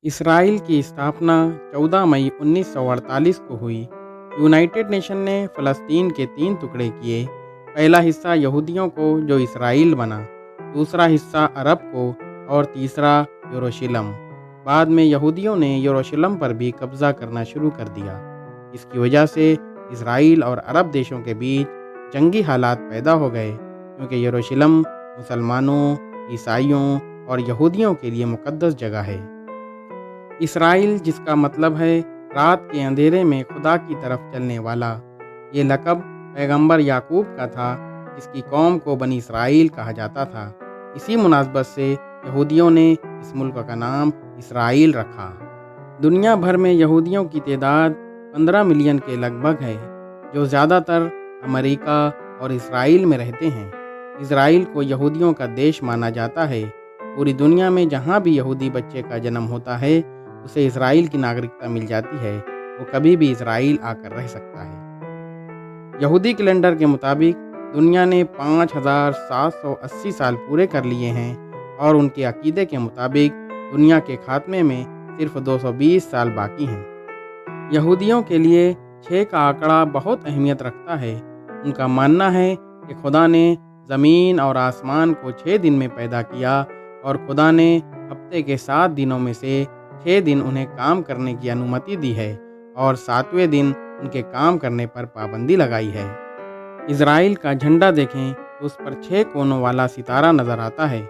Israel की स्थापना 14 मई 1948 को हुई। यूनाइटेड नेशन ने फ़लस्तीन के 3 टुकड़े किए। पहला हिस्सा यहूदियों को जो इसराइल बना, दूसरा हिस्सा अरब को और तीसरा यरूशलेम। बाद में यहूदियों ने यरूशलेम पर भी कब्ज़ा करना शुरू कर दिया। इसकी वजह से इसराइल और अरब देशों के बीच जंगी हालात पैदा हो गए, क्योंकि यरूशलेम मुसलमानों, ईसाइयों और यहूदियों के लिए मुक़द्दस जगह है। इसराइल, जिसका मतलब है रात के अंधेरे में खुदा की तरफ चलने वाला, ये लक़ब पैगंबर याकूब का था, जिसकी कौम को बनी इसराइल कहा जाता था। इसी मुनासबत से यहूदियों ने इस मुल्क का नाम इसराइल रखा। दुनिया भर में यहूदियों की तादाद 15 मिलियन के लगभग है, जो ज़्यादातर अमेरिका और इसराइल में रहते हैं। इसराइल को यहूदियों का देश माना जाता है। पूरी दुनिया में जहाँ भी यहूदी बच्चे का जन्म होता है, उसे इसराइल की नागरिकता मिल जाती है। वो कभी भी इसराइल आकर रह सकता है। यहूदी कैलेंडर के मुताबिक दुनिया ने 5780 साल पूरे कर लिए हैं और उनके अकीदे के मुताबिक दुनिया के खात्मे में सिर्फ 220 साल बाकी हैं। यहूदियों के लिए 6 का आंकड़ा बहुत अहमियत रखता है। उनका मानना है कि खुदा ने ज़मीन और आसमान को 6 दिन में पैदा किया और खुदा ने हफ्ते के 7 दिनों में से 6 दिन उन्हें काम करने की अनुमति दी है और 7वें दिन उनके काम करने पर पाबंदी लगाई है। इज़राइल का झंडा देखें तो उस पर 6 कोनों वाला सितारा नज़र आता है,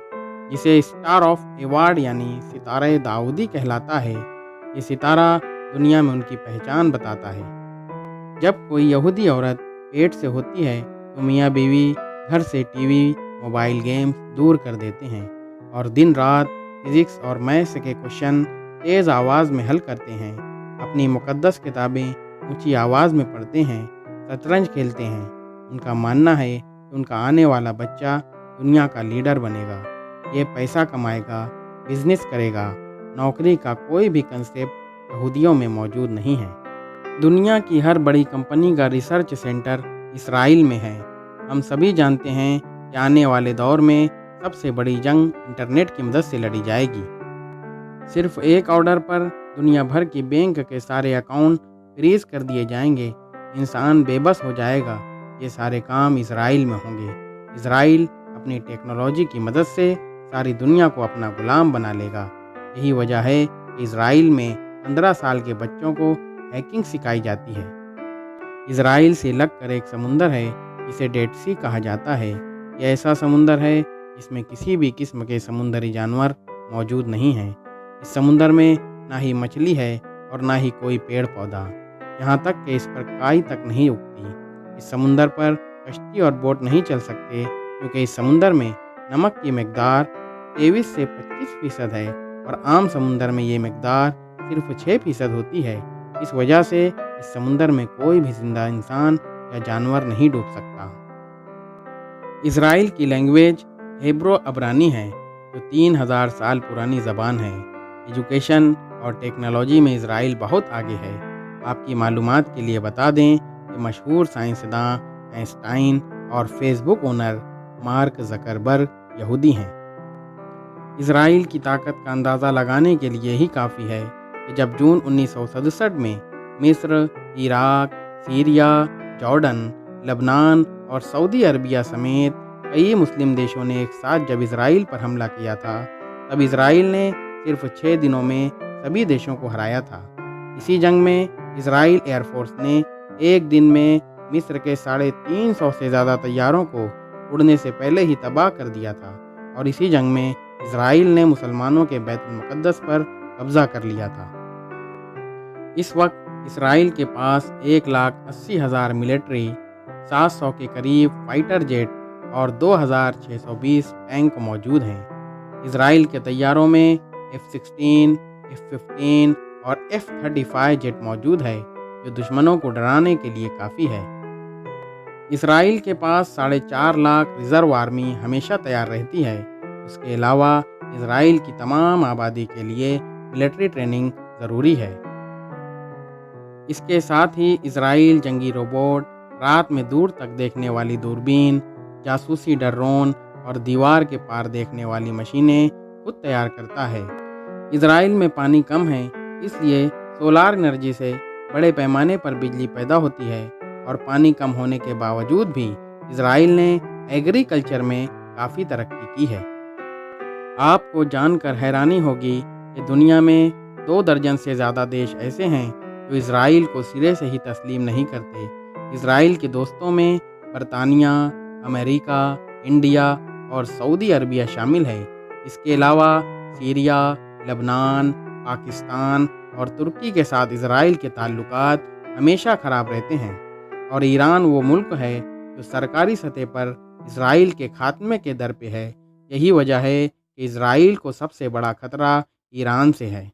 जिसे स्टार ऑफ एवार्ड यानी सितारे दाऊदी कहलाता है। ये सितारा दुनिया में उनकी पहचान बताता है। जब कोई यहूदी औरत पेट से होती है तो मियाँ बीवी घर से टीवी, मोबाइल गेम्स दूर कर देते हैं और दिन रात फिज़िक्स और मैथ्स के क्वेश्चन तेज़ आवाज़ में हल करते हैं। अपनी मुक़द्दस किताबें ऊंची आवाज़ में पढ़ते हैं, शतरंज खेलते हैं। उनका मानना है कि उनका आने वाला बच्चा दुनिया का लीडर बनेगा। ये पैसा कमाएगा, बिजनेस करेगा। नौकरी का कोई भी कंसेप्ट यहूदियों में मौजूद नहीं है। दुनिया की हर बड़ी कंपनी का रिसर्च सेंटर इसराइल में है। हम सभी जानते हैं कि आने वाले दौर में सबसे बड़ी जंग इंटरनेट की मदद से लड़ी जाएगी। सिर्फ एक ऑर्डर पर दुनिया भर की बैंक के सारे अकाउंट फ्रीज कर दिए जाएंगे। इंसान बेबस हो जाएगा। ये सारे काम इसराइल में होंगे। इसराइल अपनी टेक्नोलॉजी की मदद से सारी दुनिया को अपना गुलाम बना लेगा। यही वजह है कि इसराइल में 15 साल के बच्चों को हैकिंग सिखाई जाती है। इसराइल से लगकर एक समुंदर है, जिसे डेड सी कहा जाता है। यह ऐसा समुंदर है जिसमें किसी भी किस्म के समुंदरी जानवर मौजूद नहीं हैं। इस समुंदर में ना ही मछली है और ना ही कोई पेड़ पौधा। यहाँ तक कि इस पर काई तक नहीं उगती। इस समुंदर पर कश्ती और बोट नहीं चल सकते, क्योंकि इस समुंदर में नमक की मकदार 23 से 25% है और आम समुंदर में ये मकदार सिर्फ 6% होती है। इस वजह से इस समुंदर में कोई भी जिंदा इंसान या जानवर नहीं डूब सकता। इसराइल की लैंग्वेज हेब्रो अब्रानी है, जो 3000 साल पुरानी ज़बान है। एजुकेशन और टेक्नोलॉजी में इसराइल बहुत आगे है। आपकी मालूमात के लिए बता दें कि मशहूर साइंसदां आइंस्टाइन और फेसबुक ओनर मार्क ज़करबर्ग यहूदी हैं। इसराइल की ताकत का अंदाज़ा लगाने के लिए ही काफ़ी है कि जब जून 1967 में मिस्र, इराक, सीरिया, जॉर्डन, लबनान और सऊदी अरबिया समेत कई मुस्लिम देशों ने एक साथ जब इसराइल पर हमला किया था, तब इसराइल ने सिर्फ 6 दिनों में सभी देशों को हराया था। इसी जंग में इसराइल एयरफोर्स ने एक दिन में मिस्र के 350 से ज़्यादा तैयारों को उड़ने से पहले ही तबाह कर दिया था और इसी जंग में इसराइल ने मुसलमानों के बैतुल मुक़द्दस पर कब्ज़ा कर लिया था। इस वक्त इसराइल के पास 1,80,000 मिलिट्री, 700 के करीब फाइटर जेट और 2,620 टैंक मौजूद हैं। इसराइल के तैयारों में F-16, F-15 और F-35 जेट मौजूद है, जो दुश्मनों को डराने के लिए काफ़ी है। इसराइल के पास 4.5 लाख रिज़र्व आर्मी हमेशा तैयार रहती है। उसके अलावा इसराइल की तमाम आबादी के लिए मिलिट्री ट्रेनिंग ज़रूरी है। इसके साथ ही इसराइल जंगी रोबोट, रात में दूर तक देखने वाली दूरबीन, जासूसी ड्रोन और दीवार के पार देखने वाली मशीनें खुद तैयार करता है। اسرائیل میں پانی کم ہے، اس لیے سولار انرجی سے بڑے پیمانے پر بجلی پیدا ہوتی ہے، اور پانی کم ہونے کے باوجود بھی اسرائیل نے ایگریکلچر میں کافی ترقی کی ہے۔ آپ کو جان کر حیرانی ہوگی کہ دنیا میں 2 درجن سے زیادہ دیش ایسے ہیں جو اسرائیل کو سرے سے ہی تسلیم نہیں کرتے۔ اسرائیل کے دوستوں میں برطانیہ، امریکہ، انڈیا اور سعودی عربیہ شامل ہے۔ اس کے علاوہ سیریا، لبنان، پاکستان اور ترکی کے ساتھ اسرائیل کے تعلقات ہمیشہ خراب رہتے ہیں، اور ایران وہ ملک ہے جو سرکاری سطح پر اسرائیل کے خاتمے کے در پہ ہے۔ یہی وجہ ہے کہ اسرائیل کو سب سے بڑا خطرہ ایران سے ہے۔